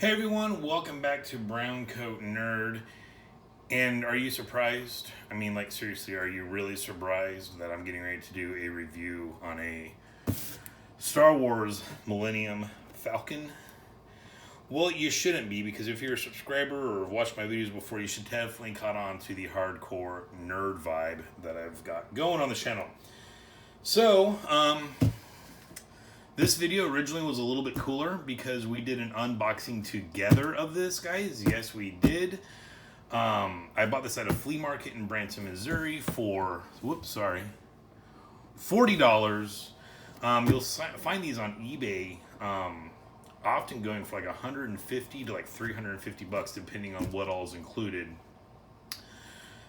Hey everyone, welcome back to Brown Coat Nerd. And are you surprised? I mean, like, seriously, are you really surprised that I'm getting ready to do a review on a Star Wars Millennium Falcon? Well, you shouldn't be, because if you're a subscriber or watched my videos before, you should definitely caught on to the hardcore nerd vibe that I've got going on the channel. So, this video originally was a little bit cooler because we did an unboxing together of this, guys. Yes, we did. I bought this at a flea market in Branson, Missouri for, $40. You'll find these on eBay, often going for like 150 to like 350 bucks, depending on what all is included.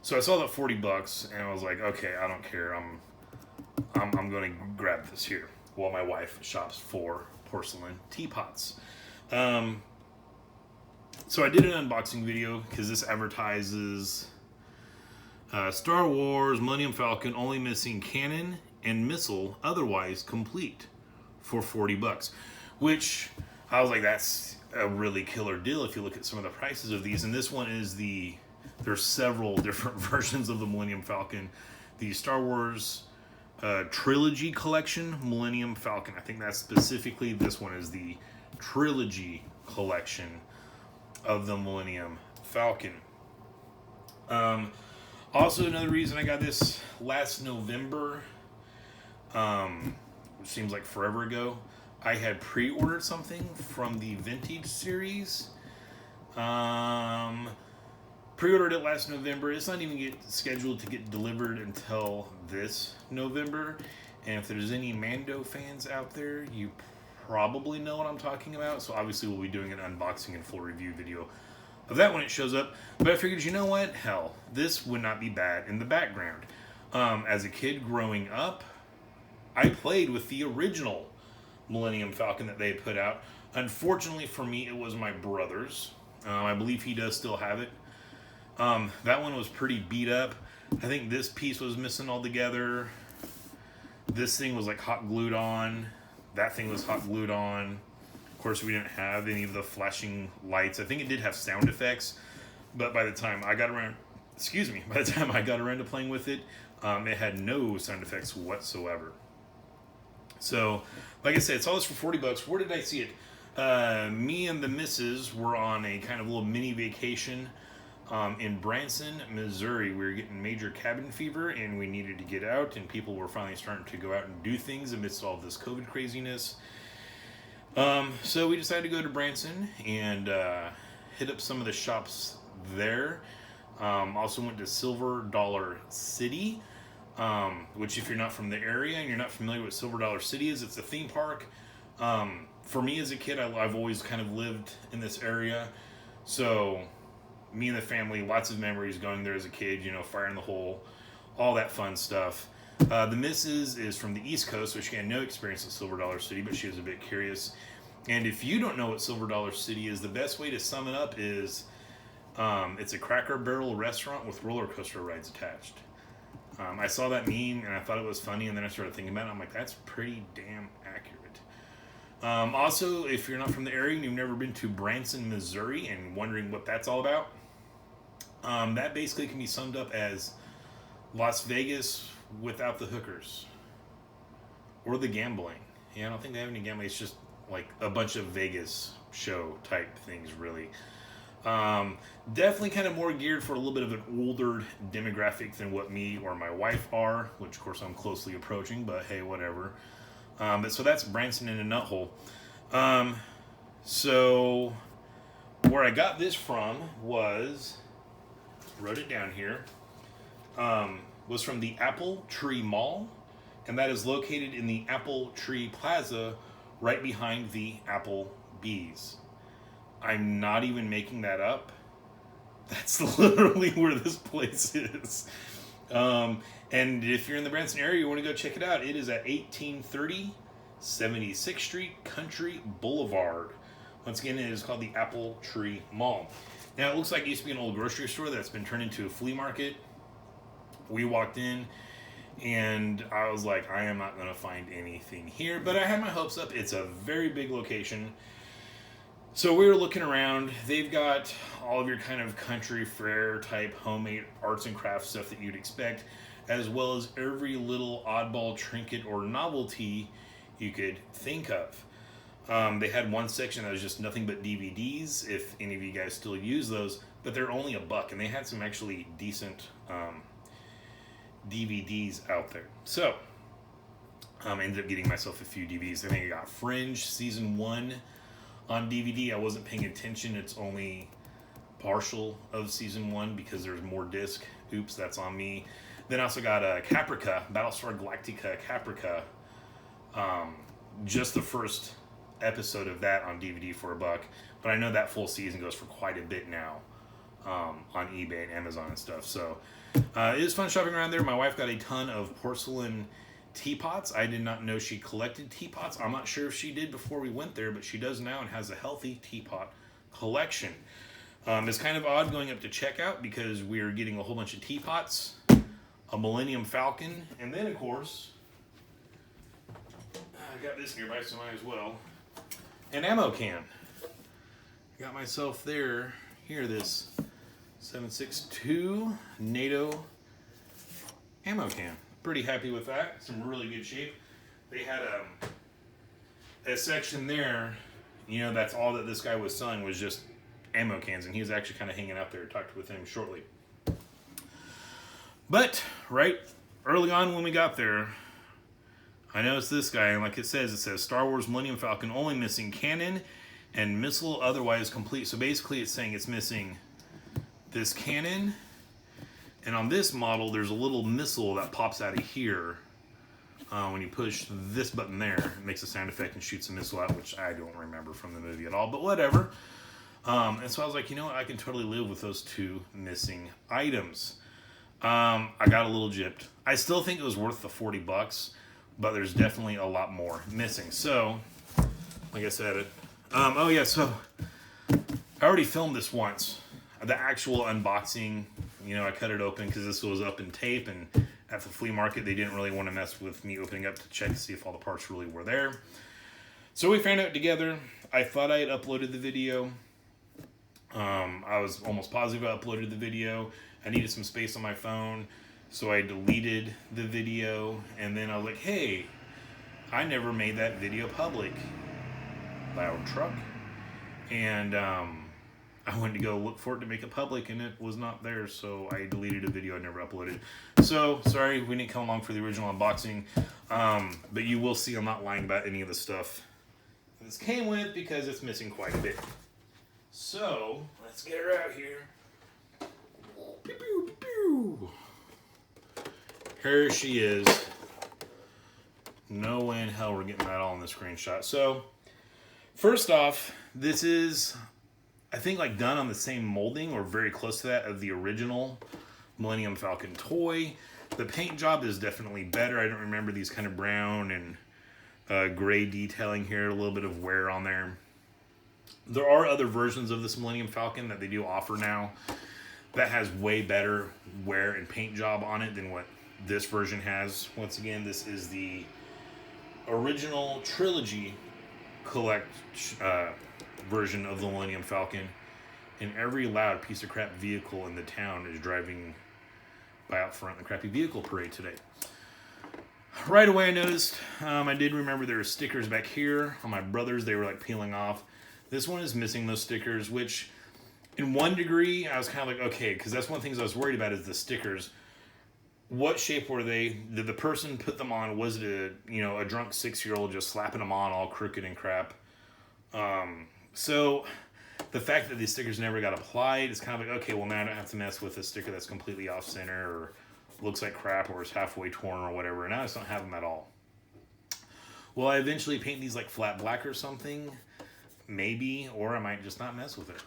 So I saw that 40 bucks, and I was like, okay, I don't care. I'm going to grab this here while my wife shops for porcelain teapots. So I did an unboxing video because this advertises Star Wars Millennium Falcon only missing cannon and missile, otherwise complete, for 40 bucks. Which I was like, that's a really killer deal if you look at some of the prices of these. And this one is there's several different versions of the Millennium Falcon. The Star Wars Trilogy collection, Millennium Falcon. I think that's specifically, this one is the Trilogy collection of the Millennium Falcon. Also, another reason I got this last November, which seems like forever ago, I had pre-ordered something from the Vintage series. Pre-ordered it last November. It's not even scheduled to get delivered until this November. And if there's any Mando fans out there, you probably know what I'm talking about. So obviously we'll be doing an unboxing and full review video of that when it shows up. But I figured, you know what? Hell, this would not be bad in the background. As a kid growing up, I played with the original Millennium Falcon that they put out. Unfortunately for me, it was my brother's. I believe he does still have it. That one was pretty beat up. I think this piece was missing altogether. This thing was like hot glued on. That thing was hot glued on. Of course, we didn't have any of the flashing lights. I think it did have sound effects, but by the time I got around, to playing with it, it had no sound effects whatsoever. So, like I said, it's all this for 40 bucks. Where did I see it? Me and the missus were on a kind of little mini vacation in Branson, Missouri. We were getting major cabin fever, and we needed to get out, and people were finally starting to go out and do things amidst all of this COVID craziness. So we decided to go to Branson and hit up some of the shops there. Also went to Silver Dollar City, which, if you're not from the area and you're not familiar with Silver Dollar City is, it's a theme park. For me as a kid, I've always kind of lived in this area, so me and the family, lots of memories going there as a kid, you know, fire in the hole, all that fun stuff. The missus is from the East Coast, so she had no experience at Silver Dollar City, but she was a bit curious. And if you don't know what Silver Dollar City is, the best way to sum it up is it's a Cracker Barrel restaurant with roller coaster rides attached. I saw that meme and I thought it was funny, and then I started thinking about it. I'm like, that's pretty damn accurate. Also, if you're not from the area and you've never been to Branson, Missouri, and wondering what that's all about, that basically can be summed up as Las Vegas without the hookers or the gambling. Yeah, I don't think they have any gambling. It's just like a bunch of Vegas show type things, really. Definitely kind of more geared for a little bit of an older demographic than what me or my wife are, which of course I'm closely approaching, but hey, whatever. But so that's Branson in a nuthole. So where I got this from was, wrote it down here, was from the Apple Tree Mall, and that is located in the Apple Tree Plaza right behind the Applebee's. I'm not even making that up. That's literally where this place is. And if you're in the Branson area, you want to go check it out, it is at 1830 76th Street, Country Boulevard. Once again, it is called the Apple Tree Mall. Now, it looks like it used to be an old grocery store that's been turned into a flea market. We walked in, and I was like, I am not going to find anything here, but I had my hopes up. It's a very big location. So we were looking around. They've got all of your kind of country fair type homemade arts and crafts stuff that you'd expect, as well as every little oddball trinket or novelty you could think of. They had one section that was just nothing but DVDs, if any of you guys still use those, but they're only $1, and they had some actually decent DVDs out there. So I ended up getting myself a few DVDs. I think I got Fringe Season 1 on DVD. I wasn't paying attention. It's only partial of Season 1 because there's more disc. Oops, that's on me. Then I also got Caprica, Battlestar Galactica Caprica. Just the first episode of that on DVD for $1. But I know that full season goes for quite a bit now on eBay and Amazon and stuff. So it is fun shopping around there. My wife got a ton of porcelain teapots. I did not know she collected teapots. I'm not sure if she did before we went there, but she does now and has a healthy teapot collection. It's kind of odd going up to checkout because we're getting a whole bunch of teapots, a Millennium Falcon, and then of course I got this nearby, so might as well. An ammo can. Got myself here this 7.62 NATO ammo can. Pretty happy with that. It's in really good shape. They had a section there, you know, that's all that this guy was selling was just ammo cans, and he was actually kind of hanging out there. Talked with him shortly. But right early on when we got there, I noticed this guy, and like it says Star Wars Millennium Falcon only missing cannon and missile otherwise complete. So basically it's saying it's missing this cannon, and on this model there's a little missile that pops out of here. When you push this button there, it makes a sound effect and shoots a missile out, which I don't remember from the movie at all, but whatever. And so I was like, you know what, I can totally live with those two missing items. I got a little gypped. I still think it was worth the $40, but there's definitely a lot more missing. So, like I said, oh yeah, so I already filmed this once. The actual unboxing, you know, I cut it open because this was up in tape, and at the flea market, they didn't really want to mess with me opening up to check to see if all the parts really were there. So we found out together. I thought I had uploaded the video. I was almost positive I uploaded the video. I needed some space on my phone, so I deleted the video, and then I was like, hey, I never made that video public. Loud truck. And I wanted to go look for it to make it public, and it was not there, so I deleted a video I never uploaded. So, sorry we didn't come along for the original unboxing, but you will see I'm not lying about any of the stuff this came with because it's missing quite a bit. So, let's get her out here. Pew, pew, pew. Here she is. No way in hell we're getting that all in the screenshot. So, first off, this is, I think, like done on the same molding or very close to that of the original Millennium Falcon toy. The paint job is definitely better. I don't remember these kind of brown and gray detailing here. A little bit of wear on there. There are other versions of this Millennium Falcon that they do offer now that has way better wear and paint job on it than what this version has. Once again, this is the original Trilogy version of the Millennium Falcon, and every loud piece of crap vehicle in the town is driving by out front in the crappy vehicle parade today. Right away I noticed, I did remember there were stickers back here on my brother's. They were like peeling off. This one is missing those stickers, which in one degree I was kind of like, okay, because that's one of the things I was worried about is the stickers. What shape were they? Did the person put them on? Was it a drunk 6-year-old just slapping them on all crooked and crap? So the fact that these stickers never got applied is kind of like, okay, well now I don't have to mess with a sticker that's completely off center or looks like crap or is halfway torn or whatever. And I just don't have them at all. Will I eventually paint these like flat black or something? Maybe, or I might just not mess with it.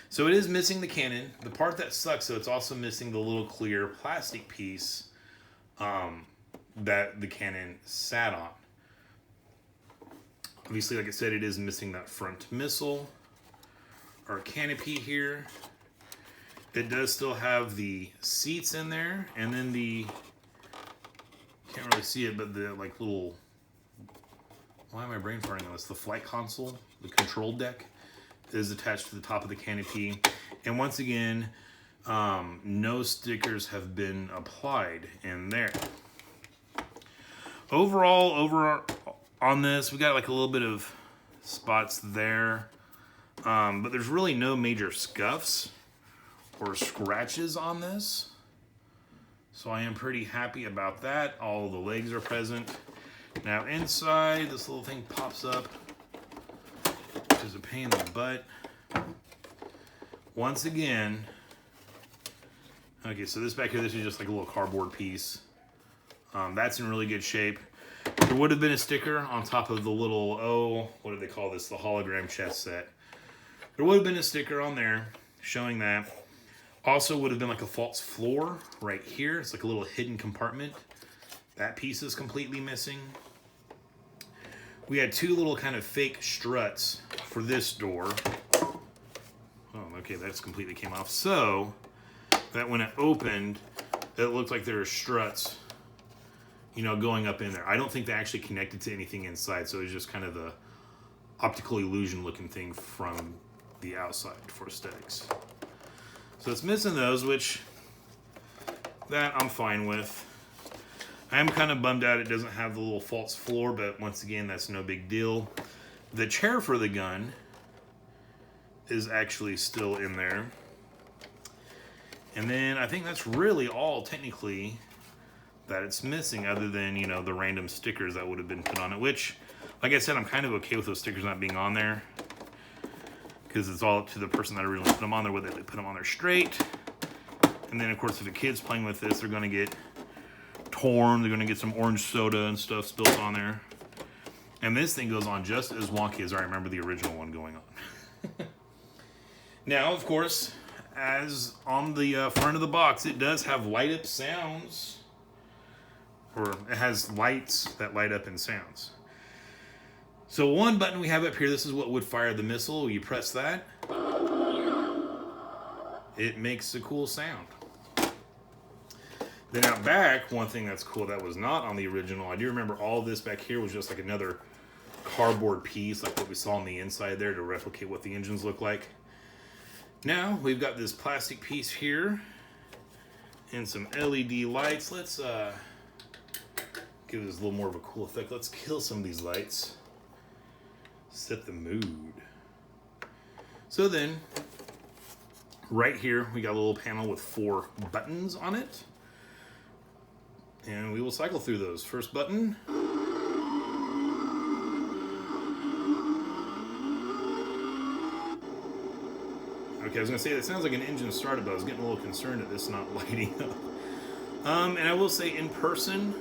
So it is missing the cannon. The part that sucks, so it's also missing the little clear plastic piece that the cannon sat on. Obviously, like I said, it is missing that front missile or canopy here. It does still have the seats in there, and then can't really see it, but the like little, why am I brain farting on this? The flight console the control deck is attached to the top of the canopy. And once again, no stickers have been applied in there. Overall, over on this, we got like a little bit of spots there, but there's really no major scuffs or scratches on this. So I am pretty happy about that. All the legs are present. Now inside, this little thing pops up, which is a pain in the butt. Once again, okay, so this back here, this is just like a little cardboard piece. That's in really good shape. There would have been a sticker on top of the little, what do they call this? The hologram chest set. There would have been a sticker on there showing that. Also would have been like a false floor right here. It's like a little hidden compartment. That piece is completely missing. We had two little kind of fake struts for this door. Oh, okay, that's completely came off. So that when it opened, it looked like there were struts, you know, going up in there. I don't think they actually connected to anything inside, so it was just kind of the optical illusion looking thing from the outside for aesthetics. So it's missing those, which that I'm fine with. I am kind of bummed out it doesn't have the little false floor, but once again, that's no big deal. The chair for the gun is actually still in there. And then I think that's really all technically that it's missing, other than, you know, the random stickers that would have been put on it, which, like I said, I'm kind of okay with those stickers not being on there, because it's all up to the person that originally put them on there, whether they put them on there straight. And then, of course, if the kid's playing with this, they're going to get torn. They're going to get some orange soda and stuff spilled on there. And this thing goes on just as wonky as I remember the original one going on. Now, of course, as on the front of the box, it does have light-up sounds. Or it has lights that light up and sounds. So one button we have up here, this is what would fire the missile. You press that, it makes a cool sound. Then out back, one thing that's cool that was not on the original, I do remember all this back here was just like another cardboard piece, like what we saw on the inside there to replicate what the engines look like. Now we've got this plastic piece here and some LED lights. Let's give this a little more of a cool effect. Let's kill some of these lights. Set the mood. So then, right here, we got a little panel with 4 buttons on it. And we will cycle through those. First button. Okay, I was gonna say that sounds like an engine startup, but I was getting a little concerned at this not lighting up. And I will say in person,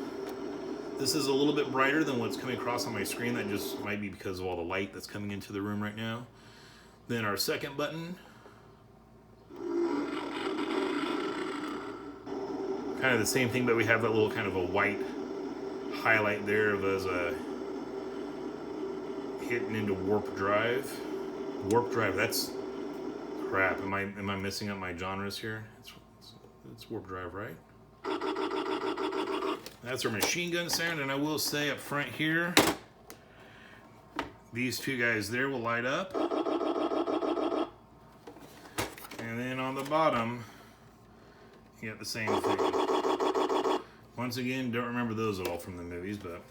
this is a little bit brighter than what's coming across on my screen. That just might be because of all the light that's coming into the room right now. Then our second button. Kind of the same thing, but we have that little kind of a white highlight there of us hitting into warp drive. Warp drive, that's crap. Am I messing up my genres here? It's warp drive, right? That's our machine gun sound, and I will say up front here, these two guys there will light up. And then on the bottom, you got the same thing. Once again, don't remember those at all from the movies, but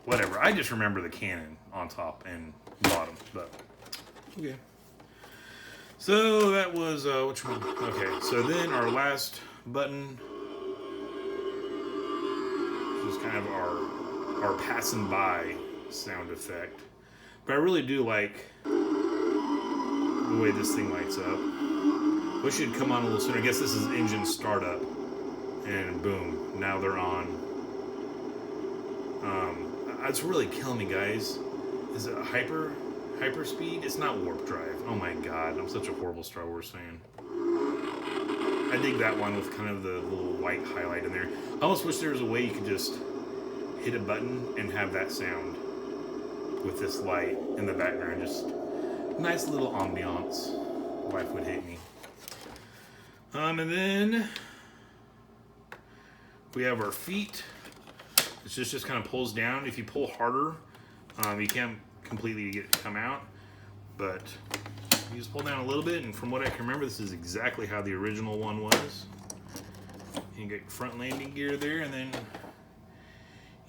whatever. I just remember the cannon on top and bottom, but okay. So that was, which one? Okay, so then our last button is kind of our passing by sound effect. But I really do like the way this thing lights up. Wish it'd come on a little sooner. I guess this is engine startup. And boom, now they're on. It's really killing me, guys. Is it a hyper speed? It's not warp drive. Oh my god, I'm such a horrible Star Wars fan. I dig that one with kind of the little white highlight in there. I almost wish there was a way you could just hit a button and have that sound with this light in the background. Just nice little ambiance. Life would hate me. And then we have our feet. It just kind of pulls down. If you pull harder, you can completely to get it to come out, but you just pull down a little bit, and from what I can remember, this is exactly how the original one was. You get front landing gear there, and then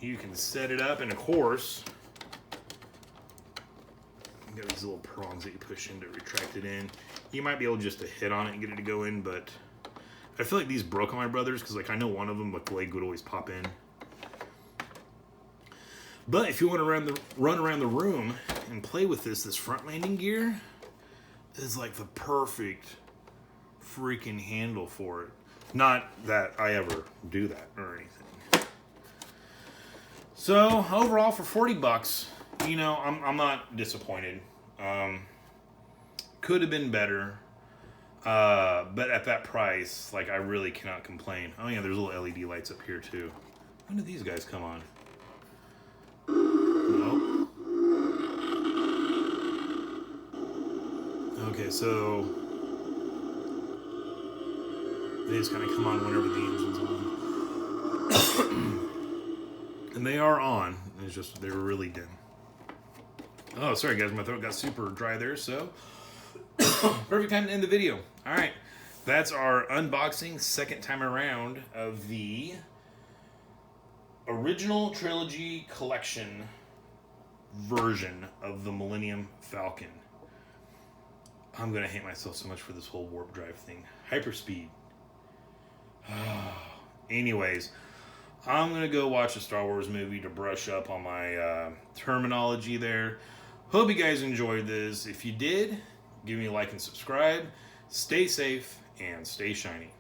you can set it up, and of course, you got these little prongs that you push in to retract it in. You might be able just to hit on it and get it to go in, but I feel like these broke on my brothers because, like, I know one of them, but the leg would always pop in. But if you want to run around the room and play with this front landing gear is like the perfect freaking handle for it. Not that I ever do that or anything. So overall, for 40 bucks, you know, I'm not disappointed. Could have been better, but at that price, like, I really cannot complain. Oh yeah, there's little LED lights up here too. When do these guys come on? Nope. Okay, so they just kind of come on whenever the engine's on. And they are on. It's just, they were really dim. Oh, sorry guys, my throat got super dry there, so perfect time to end the video. All right, that's our unboxing, second time around, of the original Trilogy collection version of the Millennium Falcon. I'm gonna hate myself so much for this whole warp drive thing. Hyperspeed. Anyways, I'm gonna go watch a Star Wars movie to brush up on my terminology there. Hope you guys enjoyed this. If you did, give me a like and subscribe. Stay safe and stay shiny.